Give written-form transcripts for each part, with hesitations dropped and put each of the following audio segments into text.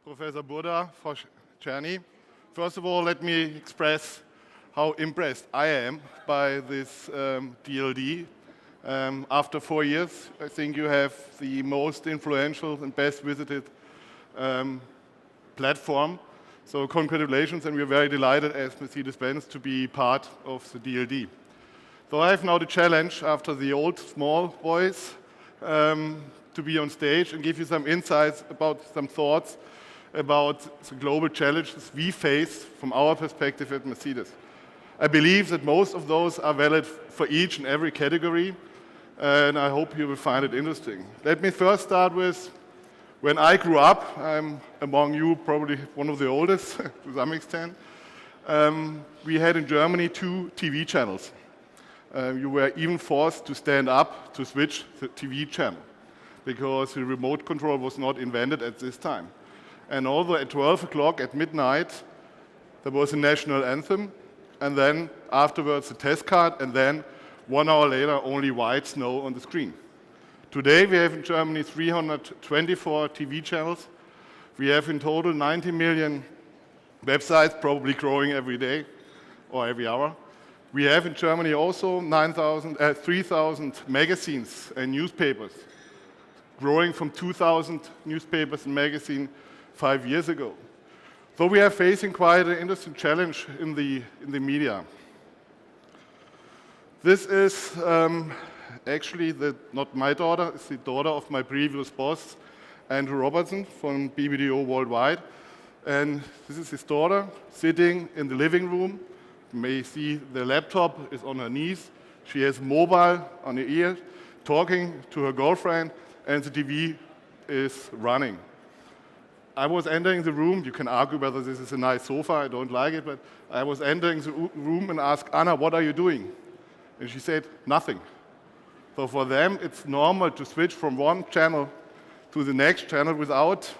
Professor Burda, for Czerny. First of all, let me express how impressed I am by this DLD. After 4 years, I think you have the most influential and best visited platform. So congratulations, and we're very delighted as Mercedes-Benz to be part of the DLD. So I have now the challenge, after the old small boys, to be on stage and give you some insights about some thoughts about the global challenges we face from our perspective at Mercedes. I believe that most of those are valid for each and every category, and I hope you will find it interesting. Let me first start with when I grew up. I'm among you probably one of the oldest to some extent. We had in Germany 2 TV channels. You were even forced to stand up to switch the TV channel because the remote control was not invented at this time. And although at 12 o'clock at midnight, there was a national anthem, and then afterwards a test card, and then 1 hour later only white snow on the screen. Today we have in Germany 324 TV channels. We have in total 90 million websites, probably growing every day or every hour. We have in Germany also 3,000 magazines and newspapers, growing from 2,000 newspapers and magazines 5 years ago. So we are facing quite an interesting challenge in the media. This is actually not my daughter, it's the daughter of my previous boss, Andrew Robertson from BBDO Worldwide. And this is his daughter sitting in the living room. You may see the laptop is on her knees. She has mobile on her ear, talking to her girlfriend, and the TV is running. I was entering the room. You can argue whether this is a nice sofa, I don't like it, but I was entering the room and asked, Anna, what are you doing? And she said, nothing. So for them, it's normal to switch from one channel to the next channel without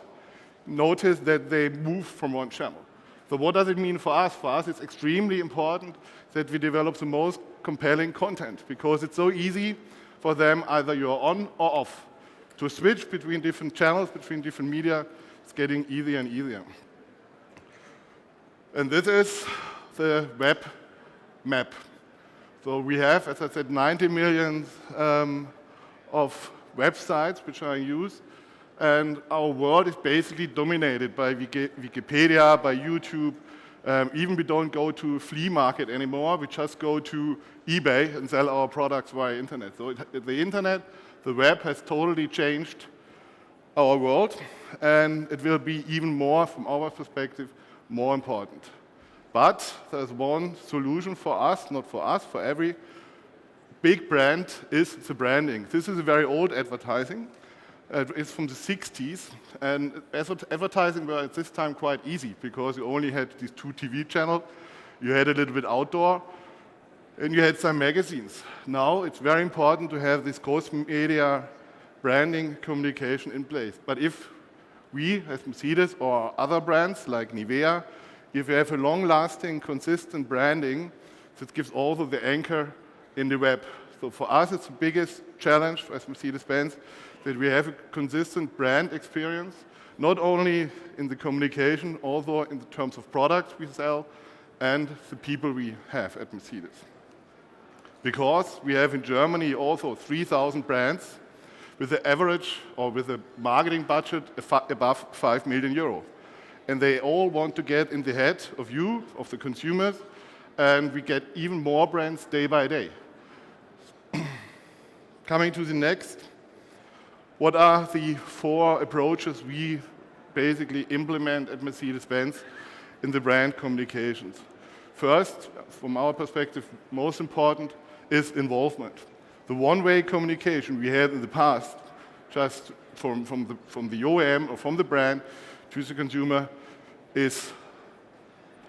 notice that they move from one channel. So what does it mean for us? For us, it's extremely important that we develop the most compelling content, because it's so easy for them, either you're on or off. To switch between different channels, between different media, it's getting easier and easier. And this is the web map. So we have, as I said, 90 million of websites which are in use. And our world is basically dominated by Wikipedia, by YouTube. Even we don't go to a flea market anymore. We just go to eBay and sell our products via internet. So the internet, the web has totally changed our world, and it will be even more, from our perspective, more important. But there's one solution for us, not for us, for every big brand, is the branding. This is a very old advertising. It's from the 60s, and advertising were at this time quite easy because you only had these 2 TV channels, you had a little bit outdoor, and you had some magazines. Now it's very important to have this cross-media branding communication in place. But if we, as Mercedes or other brands like Nivea, if we have a long-lasting, consistent branding, that gives also the anchor in the web. So for us, it's the biggest challenge as Mercedes-Benz that we have a consistent brand experience, not only in the communication, also in the terms of products we sell and the people we have at Mercedes. Because we have in Germany also 3,000 brands with the average or with a marketing budget above 5 million euro. And they all want to get in the head of you, of the consumers, and we get even more brands day by day. Coming to the next, what are the 4 approaches we basically implement at Mercedes-Benz in the brand communications? First, from our perspective, most important is involvement. The one-way communication we had in the past, just from the OEM or from the brand to the consumer, is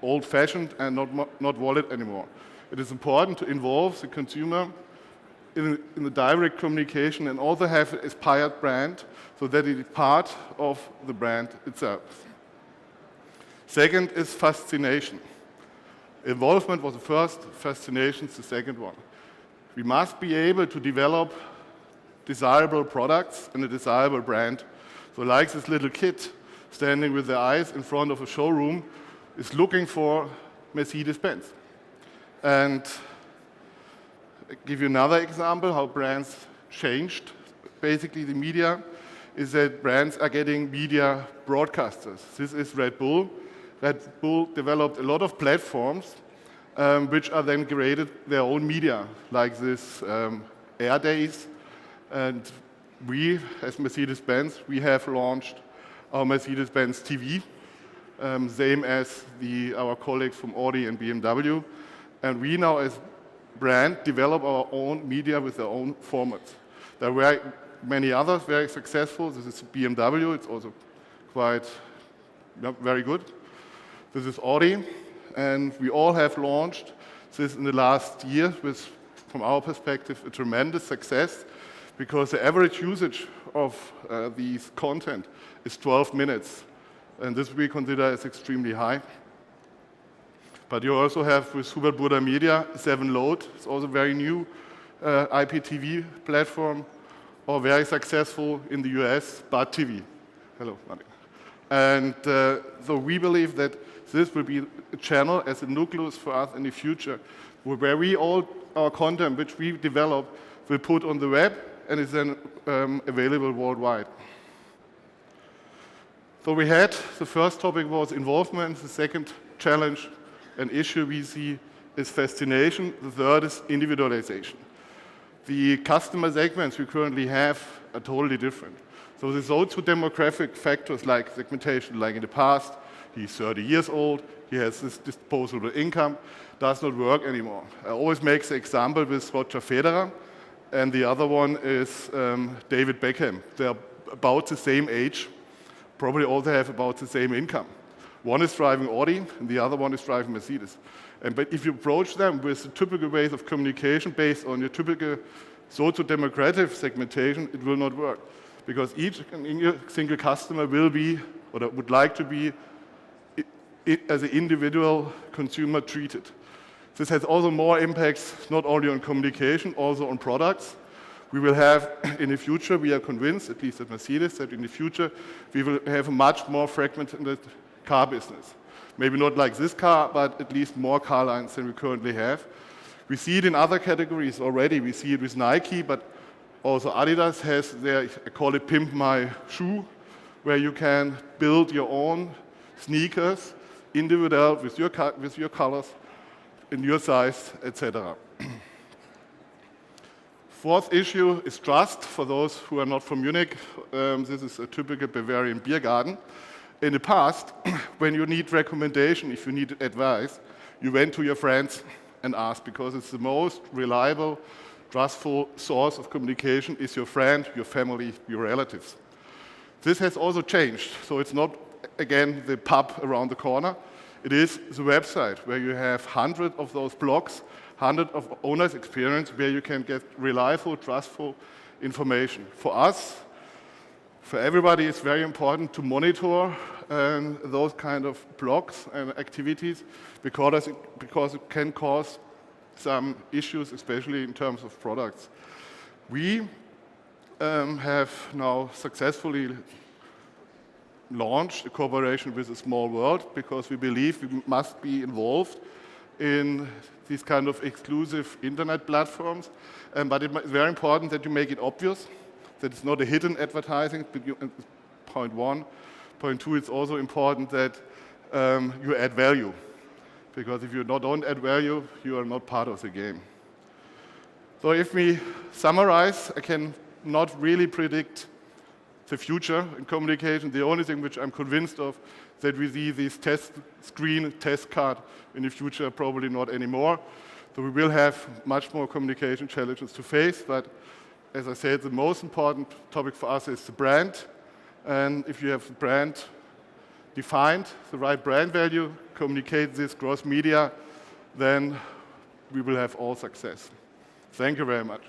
old-fashioned and not valid anymore. It is important to involve the consumer in the direct communication and also have an aspired brand so that it is part of the brand itself. Second is fascination. Involvement was the first, fascination is the second one. We must be able to develop desirable products and a desirable brand. So like this little kid standing with their eyes in front of a showroom is looking for Mercedes-Benz. And I'll give you another example how brands changed. Basically, the media is that brands are getting media broadcasters. This is Red Bull. Red Bull developed a lot of platforms which are then created their own media, like this Air Days. And we, as Mercedes-Benz, we have launched our Mercedes-Benz TV, same as our colleagues from Audi and BMW. And we now, as brand, develop our own media with their own formats. There were many others very successful. This is BMW. It's also quite very good. This is Audi. And we all have launched this in the last year with, from our perspective, a tremendous success because the average usage of these content is 12 minutes. And this we consider as extremely high. But you also have with Hubert Burda Media, 7 Laude. It's also a very new IPTV platform, or very successful in the US, BAT TV. Hello, Martin. And so we believe that this will be a channel as a nucleus for us in the future, where we all our content which we develop will put on the web and is then available worldwide. So we had, the first topic was involvement, the second challenge and issue we see is fascination, the third is individualization. The customer segments we currently have are totally different. So there's also demographic factors like segmentation, like in the past, he's 30 years old, he has this disposable income, does not work anymore. I always make the example with Roger Federer, and the other one is David Beckham. They're about the same age, probably also have about the same income. One is driving Audi, and the other one is driving Mercedes. But if you approach them with the typical ways of communication based on your typical socio-demographic segmentation, it will not work. Because each single customer will be, or would like to be, as an individual consumer treated. This has also more impacts, not only on communication, also on products. We will have, in the future, we are convinced, at least at Mercedes, that in the future, we will have a much more fragmented car business. Maybe not like this car, but at least more car lines than we currently have. We see it in other categories already. We see it with Nike, but also Adidas has their, I call it Pimp My Shoe, where you can build your own sneakers, individual, with your colors, in your size, etc. Fourth issue is trust. For those who are not from Munich, this is a typical Bavarian beer garden. In the past, when you need recommendation, if you need advice, you went to your friends and asked, because it's the most reliable, trustful source of communication is your friend, your family, your relatives. This has also changed. So it's not, again, the pub around the corner. It is the website where you have hundreds of those blogs, hundreds of owners' experience where you can get reliable, trustful information. For us, for everybody, it's very important to monitor those kind of blogs and activities because it can cause some issues, especially in terms of products. We have now successfully launched a cooperation with A Small World because we believe we must be involved in these kind of exclusive internet platforms. But it's very important that you make it obvious, that it's not a hidden advertising, point one. Point two, it's also important that you add value. Because if you don't add value, you are not part of the game. So if we summarize, I can not really predict the future in communication. The only thing which I'm convinced of that we see this test screen, test card in the future, probably not anymore. So we will have much more communication challenges to face, but as I said, the most important topic for us is the brand. And if you have the brand defined, the right brand value, communicate this cross media, then we will have all success. Thank you very much.